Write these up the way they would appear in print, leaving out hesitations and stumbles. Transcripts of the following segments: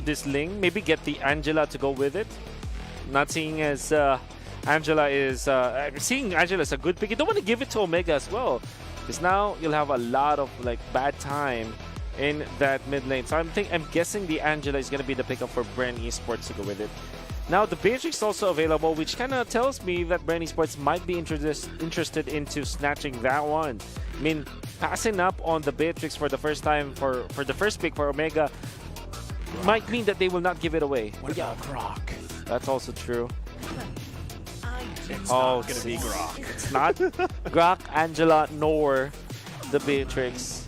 this Ling. Maybe get the Angela to go with it. Not seeing as Angela is seeing Angela as a good pick. You don't want to give it to Omega as well, because now you'll have a lot of like bad time in that mid lane. So I'm guessing the Angela is gonna be the pickup for BREN Esports to go with it. Now the Beatrix is also available, which kind of tells me that BREN Esports might be interested into snatching that one. I mean, passing up on the Beatrix for the first time for the first pick for Omega might mean that they will not give it away. What about Grok? That's also true. It's not going to be Grok. It's not Grok, Angela, nor the Beatrix.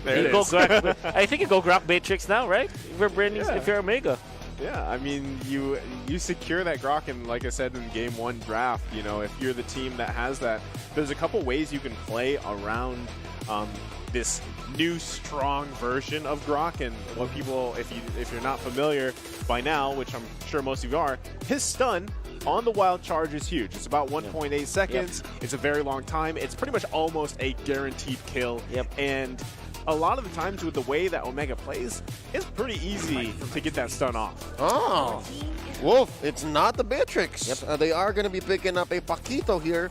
There it Go is. Grok, I think you go Grok Beatrix now, right? If you're BREN, Yeah. if you're Omega. Yeah, I mean, you secure that Grok, and like I said in Game 1 draft, you know, if you're the team that has that, there's a couple ways you can play around this new strong version of Grok. And what people, if you're not familiar by now, which I'm sure most of you are, his stun on the wild charge is huge. It's about 1.8 seconds. Yep. It's a very long time. It's pretty much almost a guaranteed kill. Yep. And a lot of the times with the way that Omega plays, it's pretty easy to get that stun off. Oh, Wolf, it's not the Beatrix. Yep. They are going to be picking up a Paquito here.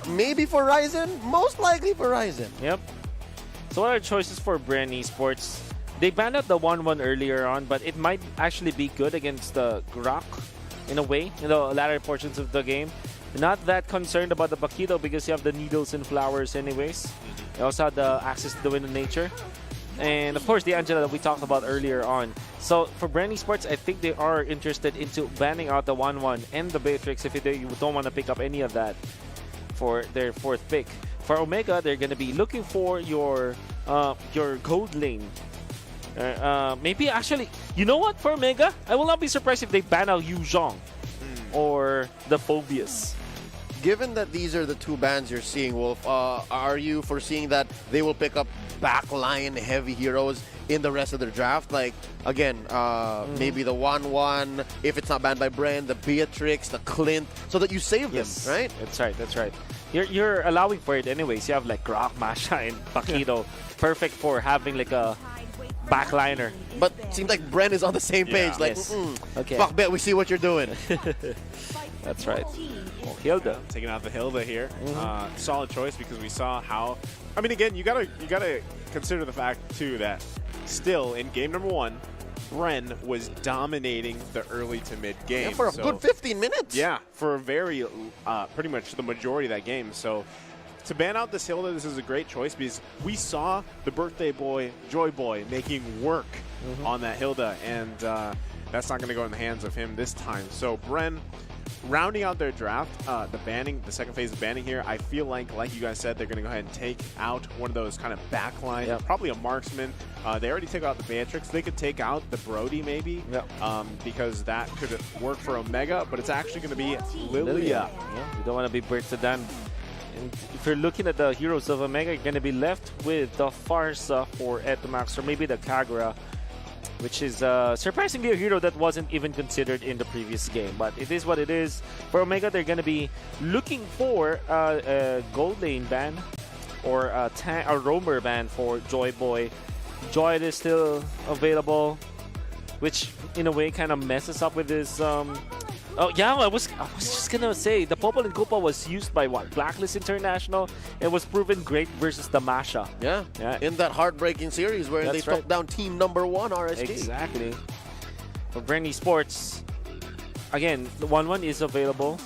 Maybe for Ryzen, most likely for Ryzen. Yep. So what are choices for BREN Esports? They banned out the 1-1 earlier on, but it might actually be good against the Grok in a way, in the latter portions of the game. Not that concerned about the Paquito because you have the needles and flowers anyways. You also have the access to the wind of nature. And of course the Angela that we talked about earlier on. So for BREN Esports, I think they are interested into banning out the 1-1 and the Beatrix if they don't want to pick up any of that for their fourth pick. For Omega, they're going to be looking for your gold lane. Maybe actually, you know what, for Omega, I will not be surprised if they ban out Yu Zhong or the Phobius. Given that these are the two bans you're seeing, Wolf, are you foreseeing that they will pick up backline heavy heroes in the rest of their draft? Like, again, maybe the 1-1, if it's not banned by BREN, the Beatrix, the Clint, so that you save them, right? That's right, that's right. You're allowing for it anyways. You have like Grok, Masha, and Paquito. Perfect for having like a backliner. But it seems like BREN is on the same page. Yeah. Like, Yes. Okay. fuck bet, we see what you're doing. That's right. Oh, Hilda. Taking out the Hilda here. Solid choice because we saw how. I mean, again, you gotta consider the fact too that still in game number 1, BREN was dominating the early to mid game. Yeah, for a good 15 minutes. Yeah, for a very pretty much the majority of that game. So to ban out this Hilda, this is a great choice because we saw the birthday boy, Joy Boy, making work on that Hilda, and that's not going to go in the hands of him this time. So BREN rounding out their draft, the second phase of banning here, I feel like you guys said, they're going to go ahead and take out one of those kind of backline, probably a marksman. They already took out the Beatrix. They could take out the Brody maybe, because that could work for Omega, but it's actually going to be Lilia. Yeah, you don't want to be burnt to them. And if you're looking at the heroes of Omega, you're going to be left with the Farsa for Etamax, or maybe the Kagura, which is surprisingly a hero that wasn't even considered in the previous game. But it is what it is. For Omega, they're going to be looking for a gold lane ban or a roamer ban for Joy Boy. Joy is still available, which in a way kind of messes up with his... Oh yeah, I was just gonna say the Popol and Copa was used by what? Blacklist International. It was proven great versus the Masha. Yeah, in that heartbreaking series where they took down team number 1 RSG. Exactly. For BREN Esports, again, the 1-1 is available.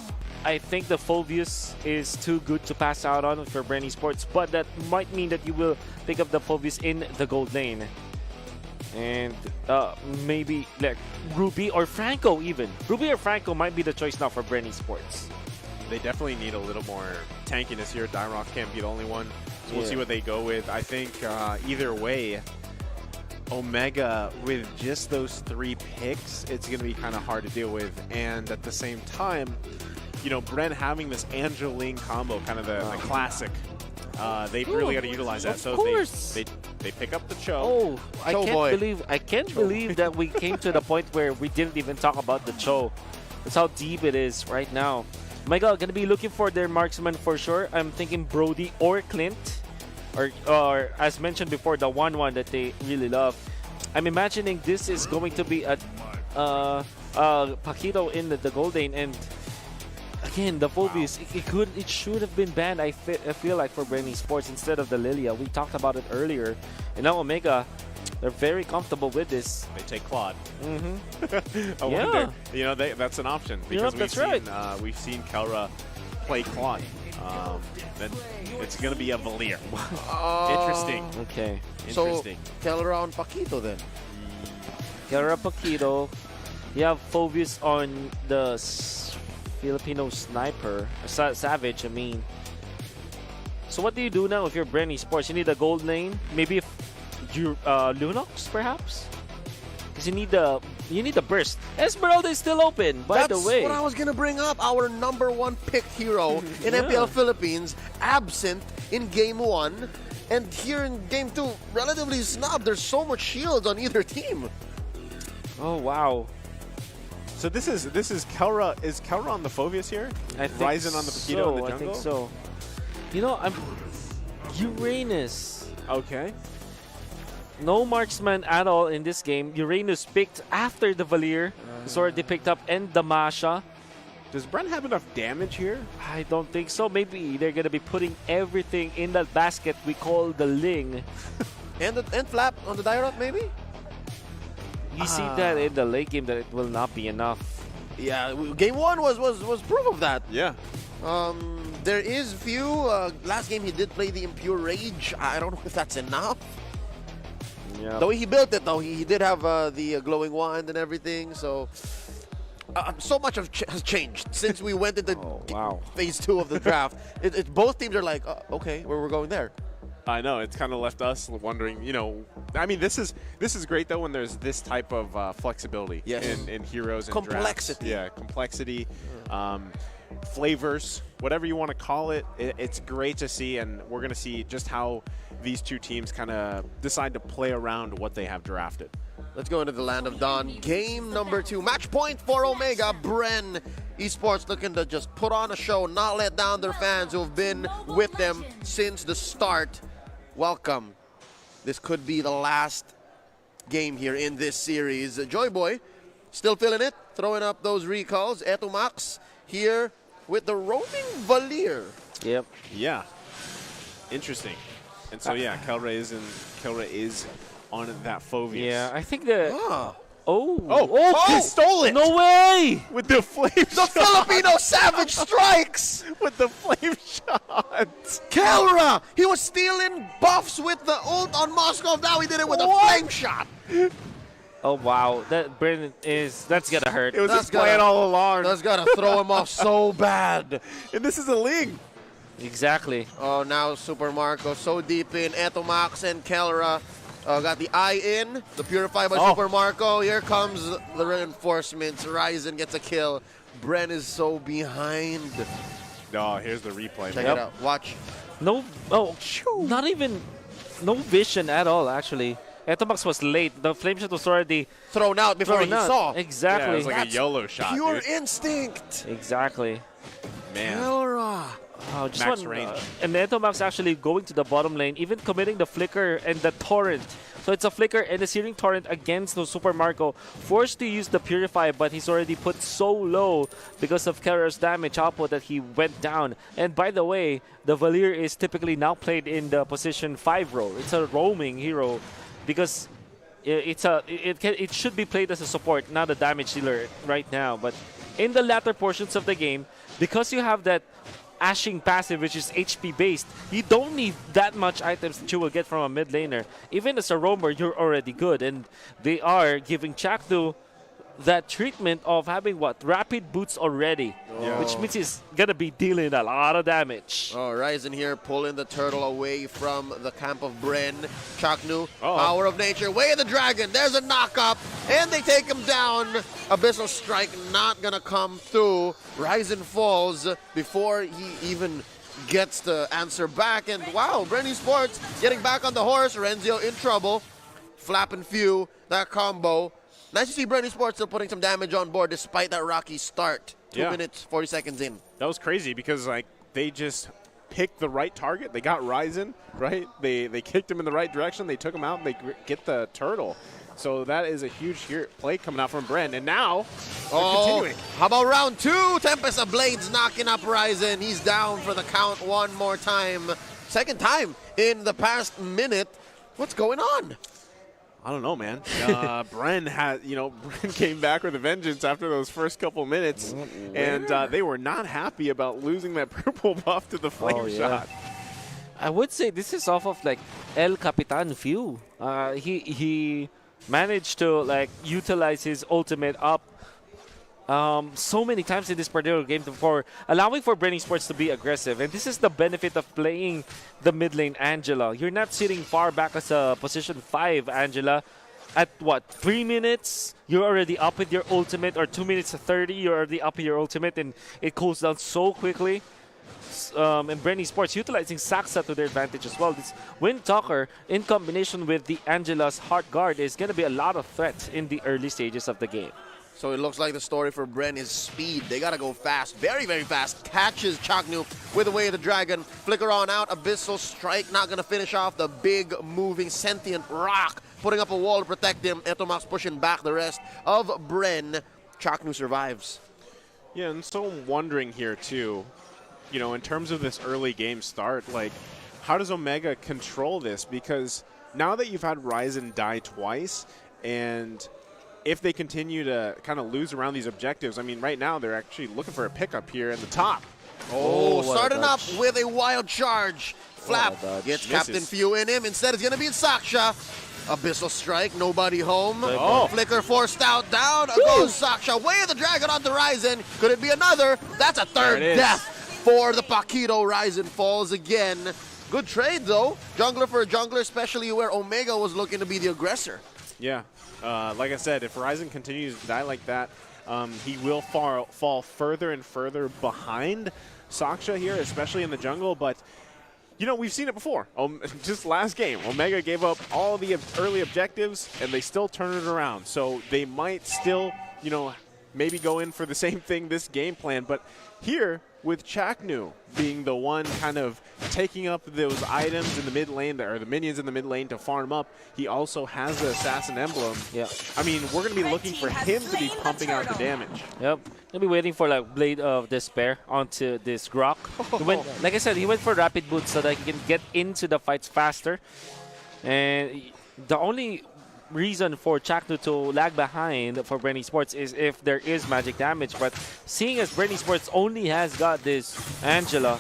I think the Phobius is too good to pass out on for BREN Esports, but that might mean that you will pick up the Phobius in the gold lane. And maybe like Ruby or Franco even. Ruby or Franco might be the choice now for BREN Esports. They definitely need a little more tankiness here. Dyrock can't be the only one. So we'll see what they go with. I think either way, Omega, with just those 3 picks, it's going to be kind of hard to deal with. And at the same time, you know, BREN having this Angeline combo, kind of the classic. They really got to utilize that. So they pick up the Cho. Oh, I can't believe that we came to the point where we didn't even talk about the Cho. That's how deep it is right now. Omega gonna be looking for their marksman for sure. I'm thinking Brody or Clint, or as mentioned before, the 1-1 that they really love. I'm imagining this is going to be a Paquito in the gold lane, and again the Phobius. It should have been banned. I feel like for BREN Esports instead of the Lilia. We talked about it earlier, and now Omega, they're very comfortable with this. They take Claude. Mm-hmm. I wonder. You know, that's an option because that's right. We've seen Kelra play Claude. Then it's going to be a Valier. Interesting. Okay. Interesting. So, Kelra on Paquito then. Kara Paquito. You have Phobius on the Filipino sniper. Savage, I mean. So what do you do now if you're BREN Esports? You need a gold lane? Maybe if you Lunox, perhaps? Because you need the burst. Esmeralda is still open, by the way. That's what I was gonna bring up. Our #1 pick hero in MPL Philippines, absent in Game 1, and here in Game 2, relatively snubbed. There's so much shields on either team. Oh wow. So this is Kelra. Is Kelra on the Phobius here? I think Ryzen on the Paquito in the jungle? I think so. You know, I'm Uranus. Okay. No marksman at all in this game. Uranus picked after the Valier. Sword they picked up and the Masha. Does BREN have enough damage here? I don't think so. Maybe they're gonna be putting everything in that basket we call the Ling. And Flap on the Dyrot maybe? You see that in the late game that it will not be enough. Yeah, Game 1 was proof of that. Yeah. There is few. Last game he did play the Impure Rage. I don't know if that's enough. Yeah. The way he built it, though, he did have the glowing wand and everything. So, so much has changed since we went into phase 2 of the draft. Both teams are like, okay, we're going there. I know, it's kind of left us wondering, you know, I mean, this is great, though, when there's this type of flexibility in heroes and complexity. Drafts. Yeah, complexity, flavors, whatever you want to call it. It's great to see, and we're going to see just how these two teams kind of decide to play around what they have drafted. Let's go into the Land of Dawn. Game number 2. Match point for Omega. BREN Esports looking to just put on a show, not let down their fans who have been with them since the start. Welcome. This could be the last game here in this series. Joy Boy still feeling it, throwing up those recalls. Etumax here with the roaming Valier. Yep. Yeah. Interesting. And so yeah, Kelra is on that Phobius. Yeah, I think the he stole it. No way! With the flame The Filipino Savage strikes! with the flame shot. Kelra! He was stealing buffs with the ult on Moskov. Now he did it with a flame shot. Oh wow, that's gonna hurt. It was his plan all along. That's gotta throw him off so bad. And this is a league. Exactly. Oh, now Super Marco so deep in. Etomax and Kelra got the eye in. The Purify by Super Marco. Here comes the reinforcements. Ryzen gets a kill. BREN is so behind. Oh, here's the replay. Check it out. Watch. No, not even, no vision at all, actually. Etomax was late. The flame shot was already Thrown out before he saw. Exactly. Yeah, it was like a YOLO shot, Pure dude. instinct. Exactly. Man. Kelra. Oh, just Max one, range. And Etomax actually going to the bottom lane, even committing the flicker and the torrent. So it's a flicker and a searing torrent against the Super Marco. Forced to use the Purify, but he's already put so low because of Kelra's damage output that he went down. And by the way, the Valier is typically now played in the position 5 role. It's a roaming hero because it should be played as a support, not a damage dealer right now. But in the latter portions of the game, because you have that Ashing passive, which is HP based, you don't need that much items that you will get from a mid laner. Even as a roamer, you're already good, and they are giving Chakdu that treatment of having rapid boots already, which means he's gonna be dealing a lot of damage. Oh, Ryzen here pulling the turtle away from the camp of BREN. Chaknu, power of nature, way of the dragon. There's a knock-up, and they take him down. Abyssal Strike not gonna come through. Ryzen falls before he even gets the answer back. And wow, BREN Esports getting back on the horse. Renzio in trouble. Flap and Few, that combo. Nice to see BREN Esports still putting some damage on board despite that rocky start. 2 minutes, 40 seconds in. That was crazy because like they just picked the right target. They got Ryzen, right? They kicked him in the right direction. They took him out and they get the turtle. So that is a huge play coming out from BREN. And now, they're continuing. How about round 2? Tempest of Blades knocking up Ryzen. He's down for the count one more time. Second time in the past minute. What's going on? I don't know, man. BREN BREN came back with a vengeance after those first couple minutes, and they were not happy about losing that purple buff to the flame shot. I would say this is off of like El Capitan Few. He managed to like utilize his ultimate up so many times in this particular game for allowing for BREN Esports to be aggressive. And this is the benefit of playing the mid lane Angela. You're not sitting far back as a position 5 Angela. At what, 3 minutes, you're already up with your ultimate, or 2 minutes to 30, you're already up with your ultimate, and it cools down so quickly. And BREN Esports utilizing Saxa to their advantage as well. This Wind Talker in combination with the Angela's Heart Guard is going to be a lot of threats in the early stages of the game. So it looks like the story for BREN is speed. They got to go fast, very, very fast. Catches Chaknu with Away of the Dragon. Flicker on out. Abyssal Strike not going to finish off the big moving sentient rock. Putting up a wall to protect him. Etomax pushing back the rest of BREN. Chaknu survives. Yeah, and so I'm wondering here too, in terms of this early game start, like, how does Omega control this? Because now that you've had Ryzen die twice, and if they continue to kind of lose around these objectives, I mean, right now they're actually looking for a pickup here in the top. Starting up with a wild charge. Flap gets Captain Few in him. Instead, it's going to be Saksha. Abyssal Strike, nobody home. Flicker forced out, down goes Saksha. Way of the Dragon onto Ryzen. Could it be another? That's a third death for the Paquito. Ryzen falls again. Good trade, though. Jungler for a jungler, especially where Omega was looking to be the aggressor. Yeah. Like I said, if Ryzen continues to die like that, he will fall further and further behind Saksha here, especially in the jungle. But, we've seen it before. Just last game, Omega gave up all the early objectives, and they still turn it around. So they might still, maybe go in for the same thing this game plan. But here, with Chaknu being the one kind of taking up those items in the mid lane, or the minions in the mid lane to farm up, he also has the Assassin Emblem. Yeah. I mean, we're going to be looking for him to be pumping out the damage. Yep. Gonna be waiting for like Blade of Despair onto this Grok. Like I said, he went for Rapid Boot so that he can get into the fights faster. And the only reason for Chaknu to lag behind for BREN Esports is if there is magic damage. But seeing as BREN Esports only has got this Angela,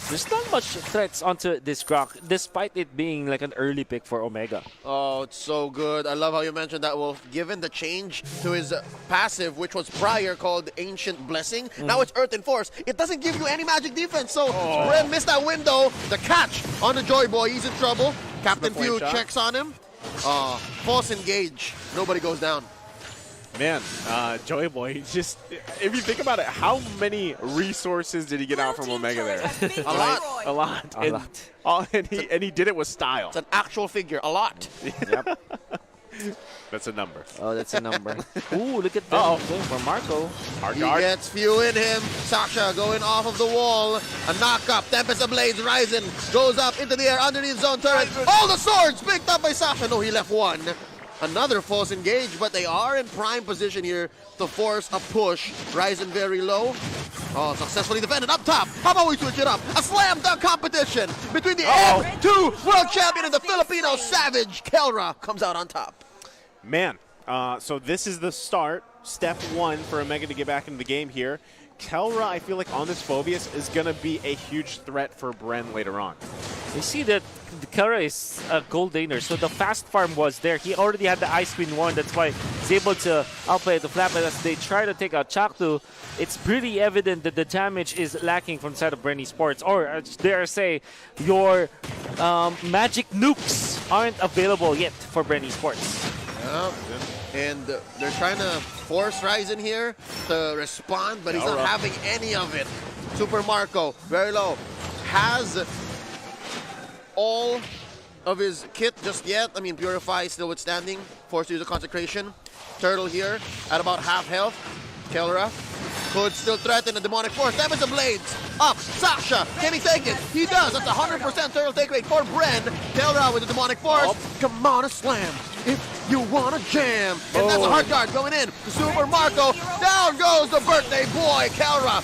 there's not much threats onto this Grok, despite it being like an early pick for Omega. Oh, it's so good. I love how you mentioned that, Wolf. Given the change to his passive, which was prior called Ancient Blessing, now it's Earth and Force. It doesn't give you any magic defense, so BREN missed that window. The catch on the Joy Boy. He's in trouble. Captain Few checks on him. False engage. Nobody goes down. Man, Joy Boy, just, if you think about it, how many resources did he get out from Omega there? A lot. And he did it with style. It's an actual figure. A lot. Yep. That's a number. Oh, that's a number. Ooh, look at that for Marco. He gets Few in him. Sasha going off of the wall. A knock-up. Tempest of Blades. Ryzen goes up into the air underneath zone turret. All the swords picked up by Sasha. No, he left one. Another false engage, but they are in prime position here to force a push. Ryzen very low. Oh, successfully defended up top. How about we switch it up? A slam dunk competition between the M2 world champion and the Filipino savage. Kelra comes out on top. Man, so this is the start, step one for Omega to get back into the game here. Kelra, I feel like on this Phobius is going to be a huge threat for BREN later on. You see that Kelra is a gold laner, so the fast farm was there. He already had the Ice Queen 1, that's why he's able to outplay the Flap. But as they try to take out Chaknu, it's pretty evident that the damage is lacking from the side of BREN Esports. Or, dare I say, your magic nukes aren't available yet for BREN Esports. Yeah. And they're trying to force Ryzen here to respond, but he's not having any of it. Super Marco, very low, has all of his kit just yet. I mean, Purify is still withstanding. Forced to use a Consecration. Turtle here at about half health. Kelra could still threaten the Demonic Force. Damage the Blades. Up. Sasha. Can he take it? He does. That's 100% turtle take rate for BREN. Kelra with the Demonic Force. Come on, a slam. If You wanna jam? And that's a hard guard going in. Super Marco. Down goes the birthday boy, Kelra.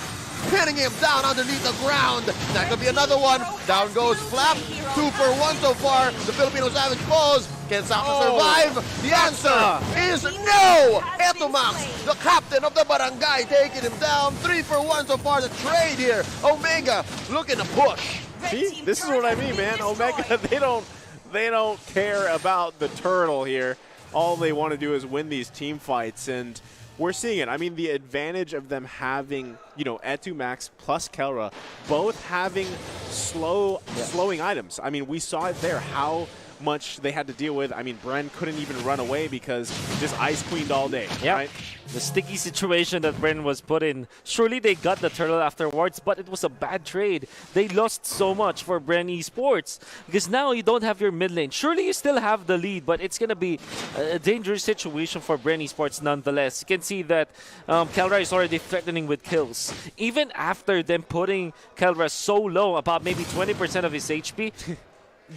Pinning him down underneath the ground. That could be another one. Down goes Flap. 2 for 1 so far. The Filipino Savage falls. Can Sasha survive? The answer is no! Etomax, the captain of the barangay, taking him down. 3 for 1 so far. The trade here. Omega looking to push. See, this is what I mean, man. Omega, they don't care about the turtle here. All they want to do is win these team fights, and we're seeing it. I mean, the advantage of them having, Etu Max plus Kelra, both having slowing items. I mean, we saw it there, how much they had to deal with. I mean, BREN couldn't even run away because just ice queened all day, right? The sticky situation that BREN was put in. Surely they got the turtle afterwards, but it was a bad trade. They lost so much for BREN Esports because now you don't have your mid lane. Surely you still have the lead, but it's going to be a dangerous situation for BREN Esports nonetheless. You can see that Kelra is already threatening with kills. Even after them putting Kelra so low, about maybe 20% of his HP,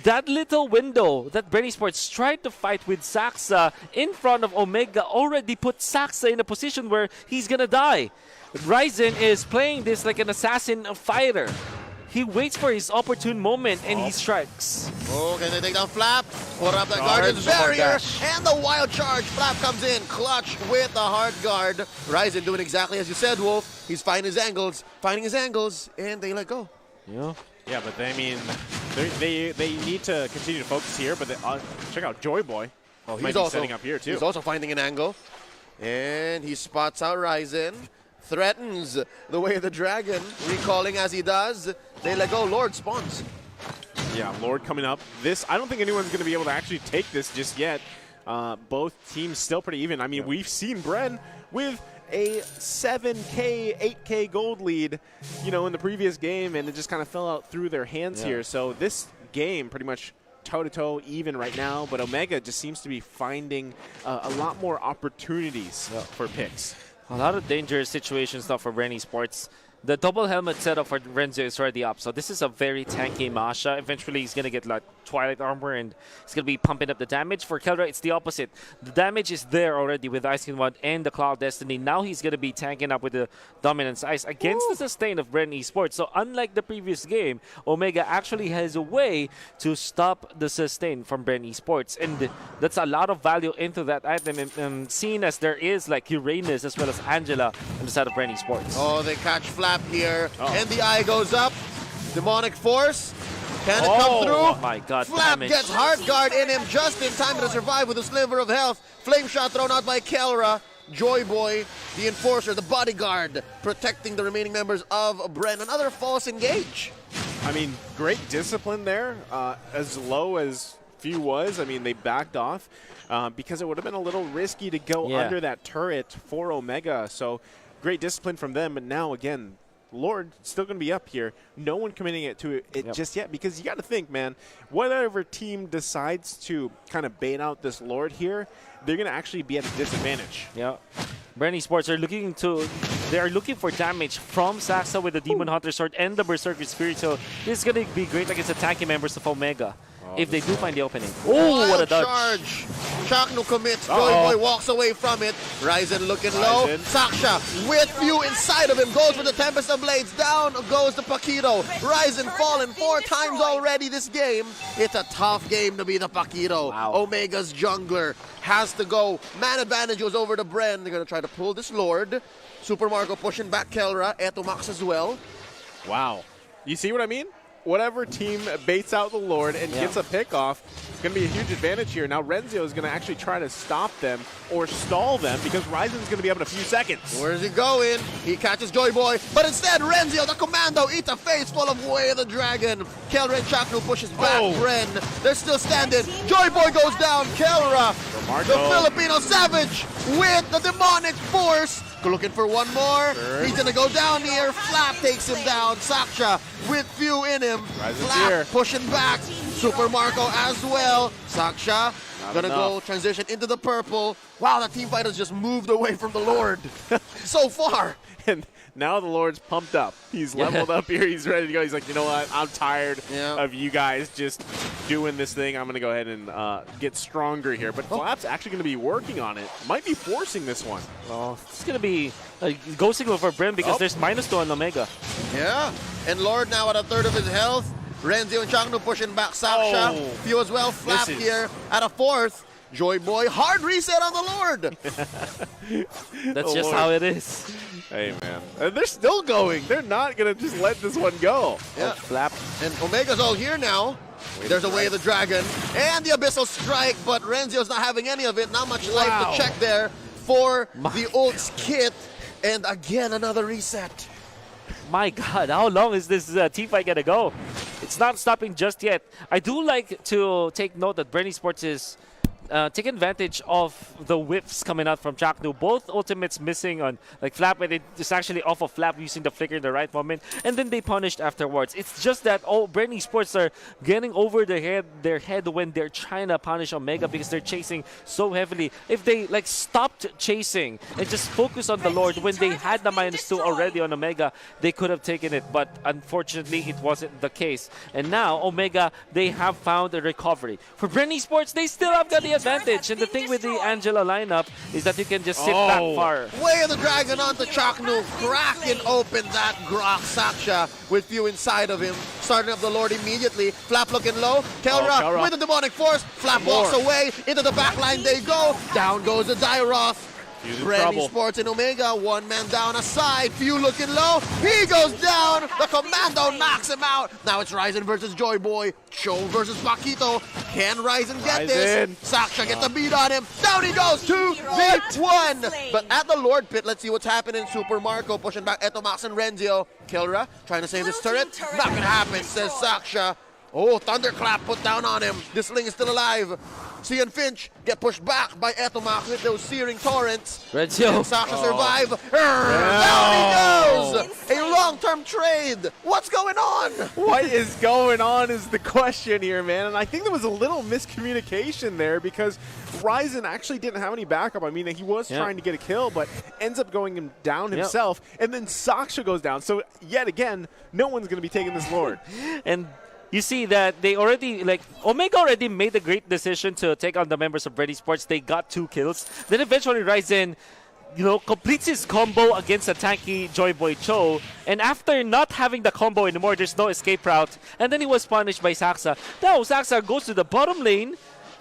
that little window that BREN Esports tried to fight with Saxa in front of Omega already put Saxa in a position where he's gonna die. Ryzen is playing this like an assassin fighter. He waits for his opportune moment and he strikes. Oh, can they take down Flap? Put up the Guardian's barrier, and the wild charge. Flap comes in, clutch with the hard guard. Ryzen doing exactly as you said, Wolf. He's finding his angles, and they let go. Yeah. Yeah, but I mean, they need to continue to focus here. But check out Joy Boy. Oh, he's also setting up here too. He's also finding an angle, and he spots out Ryzen, threatens the way of the dragon, recalling as he does. They let go. Lord spawns. Yeah, Lord coming up. I don't think anyone's going to be able to actually take this just yet. Both teams still pretty even. I mean, we've seen BREN with a 7K, 8K gold lead, in the previous game, and it just kind of fell out through their hands here. So this game pretty much toe-to-toe even right now, but Omega just seems to be finding a lot more opportunities for picks. A lot of dangerous situations now for BREN Esports. The double helmet setup for Renzo is already up, so this is a very tanky Masha. Eventually, he's going to get like Twilight Armor, and he's going to be pumping up the damage. For Kelra, it's the opposite. The damage is there already with Ice King 1 and the Cloud Destiny. Now he's going to be tanking up with the Dominance Ice against the sustain of BREN Esports. So unlike the previous game, Omega actually has a way to stop the sustain from BREN Esports, and that's a lot of value into that item, and seen as there is like Uranus as well as Angela on the side of BREN Esports. Oh, they catch Flap here, and the eye goes up. Demonic Force. Can it come through? Oh my god, Flap damage. gets hard guard in him just in time to survive with a sliver of health. Flame shot thrown out by Kelra. Joy Boy, the enforcer, the bodyguard, protecting the remaining members of BREN. Another false engage. I mean, great discipline there. As low as few was, I mean, they backed off because it would have been a little risky to go under that turret for Omega. So great discipline from them. But now, again, Lord still going to be up here. No one committing it to it just yet, because you got to think, man, whatever team decides to kind of bait out this Lord here, they're going to actually be at a disadvantage. Yeah. BREN Esports are looking for damage from Saxa with the Demon Hunter Sword and the Berserker Spirit. So this is going to be great against the tanky members of Omega if they do find the opening. Oh, what a dodge. Charge. Chakno commits. Joy Boy walks away from it. Ryzen looking low. Saksha with few inside of him. Goes for the Tempest of Blades. Down goes the Paquito. Ryzen fallen 4 times already this game. It's a tough game to be the Paquito. Omega's jungler has to go. Man advantage goes over to BREN. They're going to try to pull this Lord. Super Marco pushing back Kelra. Etomax as well. Wow. You see what I mean? Whatever team baits out the Lord and gets a pick off, it's going to be a huge advantage here. Now Renzo is going to actually try to stop them or stall them because Ryzen's going to be up in a few seconds. Where is he going? He catches Joy Boy, but instead Renzo, the commando, eats a face full of Way of the Dragon. Kelra and Chakno pushes back BREN. They're still standing. Joy Boy goes down. Kelra, the Filipino Savage with the Demonic Force. Looking for one more. He's going to go down here. Flap takes him down. Saksha with few in him. Flap pushing back. Super Marco as well. Saksha gonna enough. go transition into the purple. Wow, that team fight has just moved away from the Lord so far. And now the Lord's pumped up. He's leveled up here. He's ready to go. He's like, you know what? I'm tired of you guys just doing this thing. I'm going to go ahead and get stronger here. But Flap's actually going to be working on it. Might be forcing this one. Well, it's going to be a go signal for BREN because there's -2 on Omega. Yeah, and Lord now at a third of his health. Renzo and Changnu pushing back Saksha. Few as well. Flap here at a fourth. Joy Boy, hard reset on the Lord. That's just how it is. Hey, man. And they're still going. They're not going to just let this one go. Yeah. Flap. And Omega's all here now. There's a Way of the Dragon and the Abyssal Strike, but Renzio's not having any of it. Not much life to check there for the ult's kit. And again, another reset. My God, how long is this team fight gonna go? It's not stopping just yet. I do like to take note that BREN Esports is taking advantage of the whiffs coming out from Changnu. Both ultimates missing on like Flap, and it's actually off of Flap using the flicker in the right moment, and then they punished afterwards. It's just that BREN Esports are getting over their head when they're trying to punish Omega because they're chasing so heavily. If they like stopped chasing and just focus on the Lord when they had the -2 already on Omega, they could have taken it, but unfortunately it wasn't the case. And now Omega, they have found a recovery. For BREN Esports, they still have got the advantage, and the thing with the Angela lineup is that you can just sit back far. Way of the Dragon onto Changnu, cracking open that Grok Saksha with few inside of him, starting up the Lord immediately. Flap looking low, Kelra with the demonic force, Flap walks away, into the back line they go, down goes the Dairoth. BREN Esports and Omega, one man down aside, few looking low, he goes down, the Commando knocks him out. Now it's Ryzen versus Joy Boy, Cho versus Paquito. Can Ryzen get this? Saksha gets a beat on him, down he goes, 2v1. But at the Lord pit, let's see what's happening. Super Marco pushing back Etomax and Renzio. Kelra trying to save this turret, not gonna happen, says Saksha. Oh, Thunderclap put down on him. This Ling is still alive. Cian Finch get pushed back by Etomax with those searing torrents. Renzio. Saksha survive. Down he goes. A long-term trade. What's going on? What is going on is the question here, man. And I think there was a little miscommunication there because Ryzen actually didn't have any backup. I mean, he was trying to get a kill, but ends up going down himself. And then Saksha goes down. So yet again, no one's going to be taking this Lord. And you see that they already, like, Omega already made the great decision to take on the members of BREN Esports. They got 2 kills. Then eventually Ryzen, you know, completes his combo against a tanky Joy Boy Cho. And after not having the combo anymore, there's no escape route. And then he was punished by Saksha. Now Saksha goes to the bottom lane,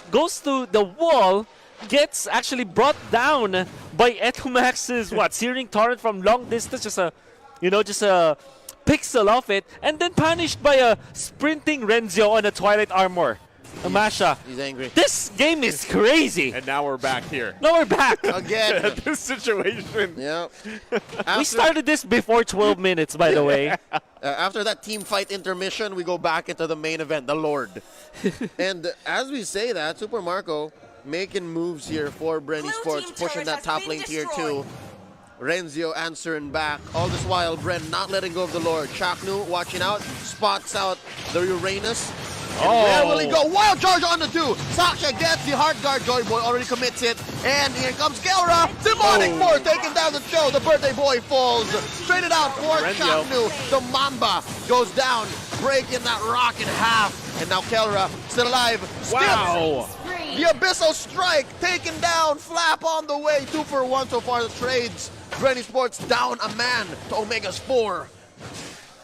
goes to the wall, gets actually brought down by Etomax's, searing torrent from long distance. Just a pixel off it, and then punished by a sprinting Renzio on a Twilight Armor. Amasha. He's angry. This game is crazy. And now we're back here. Now we're back. Again. This situation. Yeah. We started this before 12 minutes, by the way. After that team fight intermission, we go back into the main event, the Lord. And as we say that, Super Marco making moves here for BREN Esports, pushing that top lane tier 2. Renzio answering back. All this while, BREN not letting go of the Lord. Changnu watching out, spots out the Uranus. And where will he go? Wild charge on the 2. Saksha gets the hard guard. Joy Boy already commits it. And here comes Kelra. Demonic Force taking down the show. The birthday boy falls. Straight it out for Changnu. The Mamba goes down, breaking that rock in half. And now Kelra still alive. Wow. The Abyssal Strike taking down Flap on the way. 2 for 1 so far the trades. BREN Esports down a man to Omega's 4.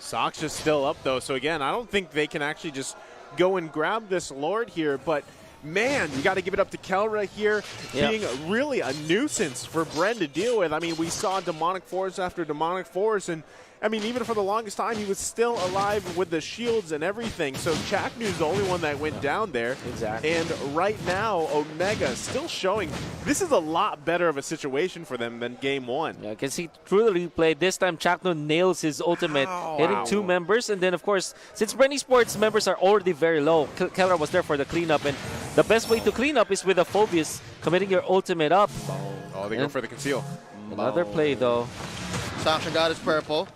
Saksha's still up though, so again, I don't think they can actually just go and grab this Lord here, but man, you got to give it up to Kelra here, being really a nuisance for BREN to deal with. I mean, we saw Demonic Force after Demonic Force, and I mean, even for the longest time, he was still alive with the shields and everything. So Changnu's the only one that went down there. Exactly. And right now, Omega still showing this is a lot better of a situation for them than game 1. Yeah, you can see through the replay, this time Changnu nails his ultimate, hitting 2 members. And then, of course, since BREN Esports members are already very low, Kelra was there for the cleanup. And the best way to clean up is with a Phobius, committing your ultimate up. Oh, they go for the conceal. Another play, though. Saksha got his purple.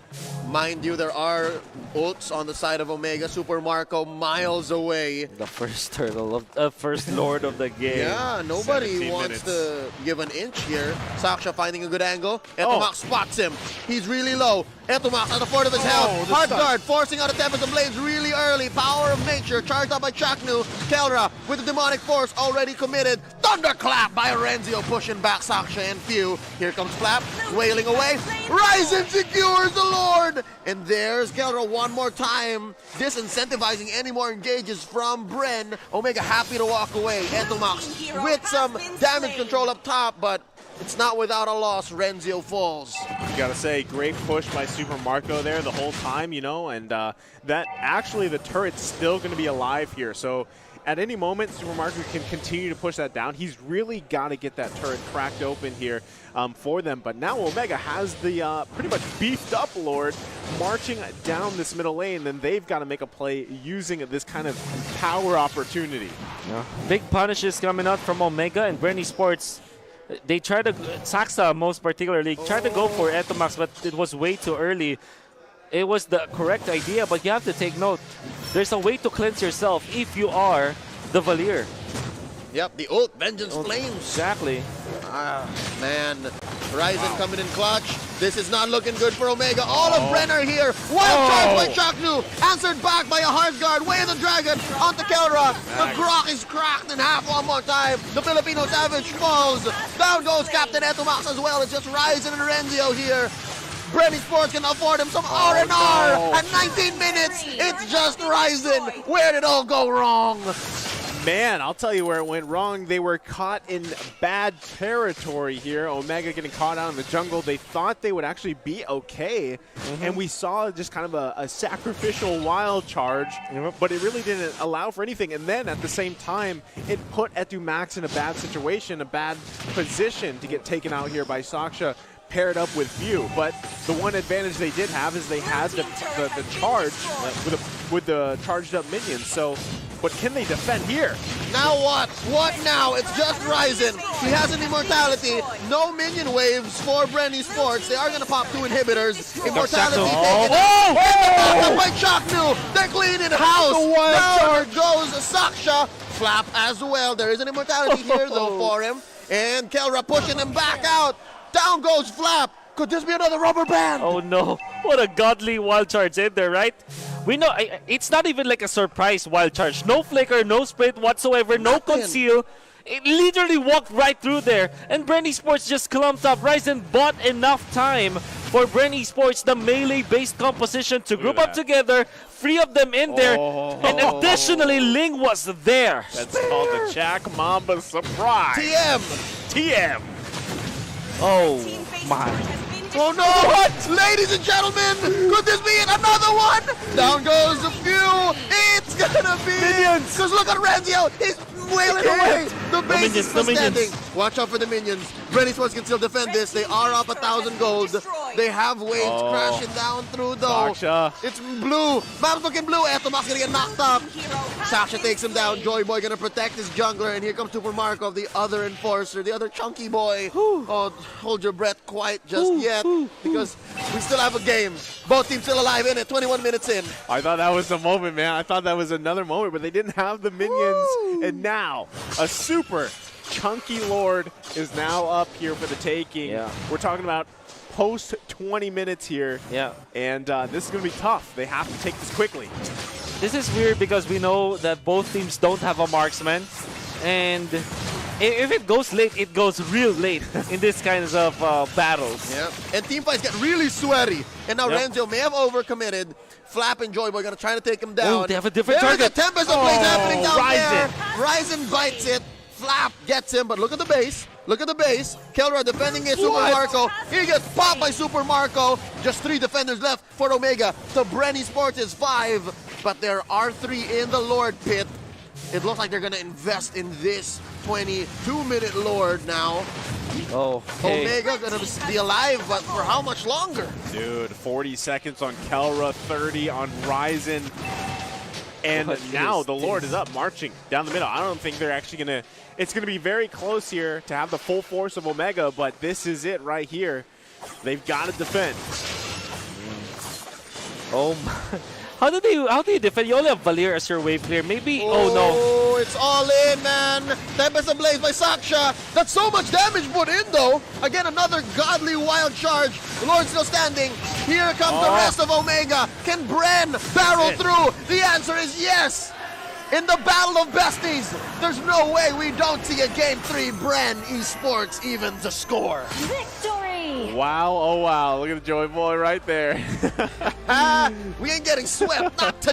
Mind you, there are ults on the side of Omega. Super Marco miles away. The first turtle of first lord of the game. Yeah, nobody 17 wants minutes. to give an inch here. Saksha finding a good angle. Etomax spots him. He's really low. Etomax at the fort of his health. the Hard stun. guard, forcing out the Tempest of Blades really early. Power of nature, charged up by Chaknu. Kelra with the demonic force already committed. Thunderclap by Renzio, pushing back Saksha and Few. Here comes Flap, wailing away. Ryzen secures the Lord. And there's Kelra one more time, disincentivizing any more engages from BREN. Omega happy to walk away. Etomax with some damage control up top, but it's not without a loss. Renzio falls. You gotta say, great push by Super Marco there the whole time, you know, and that actually the turret's still gonna be alive here. So at any moment, Super Marco can continue to push that down. He's really got to get that turret cracked open here for them. But now Omega has the pretty much beefed up Lord marching down this middle lane. Then they've got to make a play using this kind of power opportunity. Yeah. Big punishes coming out from Omega and BREN Esports. They tried to, Saxa most particularly, tried to go for Etomax, but it was way too early. It was the correct idea, but you have to take note. There's a way to cleanse yourself if you are the Valier. Yep, the ult, Vengeance Flames. Exactly. Ah, man. Ryzen coming in clutch. This is not looking good for Omega. All of BREN are here. Wild charge by Chaknu. Answered back by a hard guard. Way of the Dragon onto Kelra. The Grok is cracked in half one more time. The Filipino Savage falls. Down goes Captain Etomax as well. It's just Ryzen and Renzio here. BREN Esports can afford him some R&R. no. At 19 minutes, it's just Ryzen. Where did it all go wrong? Man, I'll tell you where it went wrong. They were caught in bad territory here. Omega getting caught out in the jungle. They thought they would actually be okay. And we saw just kind of a sacrificial wild charge, but it really didn't allow for anything. And then at the same time, it put Etumax in a bad situation, a bad position to get taken out here by Saksha, paired up with Few. But the one advantage they did have is they had the charge with the charged up minions. So, but can they defend here? Now what? What now? It's just Ryzen. He has an immortality. No minion waves for BREN Esports. They are going to pop 2 inhibitors. Immortality taken out by Chaknu. They're cleaning house. Down goes Saksha. Flap as well. There is an immortality here though for him. And Kelra pushing him back out. Down goes Flap. Could this be another rubber band? Oh no, what a godly wild charge in there, right? We know it's not even like a surprise wild charge. No flicker, no sprint whatsoever, no conceal. It literally walked right through there. And BREN Esports just clumped up. Ryzen bought enough time for BREN Esports, the melee-based composition, to group up together, 3 of them in there, and additionally, Ling was there. That's called the Jack Mamba surprise. TM. Oh my. Oh no! What? Ladies and gentlemen, could this be it? Another one? Down goes the Few. It's gonna be Minions. Because look at Renzio. He's wailing away. The base minions, is still the minions. standing. Watch out for the minions. BREN Esports can still defend this. They are up 1,000 gold. They have waves crashing down through though. Saksha. It's blue. Map's looking blue. Etomax gonna get knocked up. Sasha takes him down. Joy Boy gonna protect his jungler. And here comes Super Marco, the other enforcer, the other chunky boy. Oh, hold your breath quite just yet. Because we still have a game. Both teams still alive in it. 21 minutes in. I thought that was the moment, man. I thought that was another moment, but they didn't have the minions. And now, a super chunky Lord is now up here for the taking. Yeah. We're talking about post 20 minutes here. Yeah. And this is going to be tough. They have to take this quickly. This is weird because we know that both teams don't have a marksman. And if it goes late, it goes real late in this kinds of battles. Yeah. And team fights get really sweaty. And now Renzio may have overcommitted. Flap and Joy Boy gonna try to take him down. Oh, they have a different There's target. a Tempest of Blades happening down there. Ryzen. Ryzen bites it. Flap gets him, but look at the base. Look at the base. Kelra defending it. Super Marco. He gets popped by Super Marco. Just 3 defenders left for Omega. So BREN Esports is 5, but there are 3 in the Lord pit. It looks like they're gonna invest in this 22-minute Lord now. Oh, okay. Omega gonna be alive, but for how much longer? Dude, 40 seconds on Kelra, 30 on Ryzen. And What now is the Lord this? is up, marching down the middle. I don't think they're actually going to... It's going to be very close here to have the full force of Omega, but this is it right here. They've got to defend. Oh my. How do you defend? You only have Valir as your wave clear. Maybe. Oh no. It's all in, man. Tempest Ablaze by Saksha. That's so much damage put in, though. Again, another godly wild charge. The Lord's still standing. Here comes the rest of Omega. Can BREN barrel through? The answer is yes. In the Battle of Besties, there's no way we don't see a Game 3 BREN Esports even to score. Victory! Wow, oh wow. Look at the Joy Boy right there. We ain't getting swept. Not today.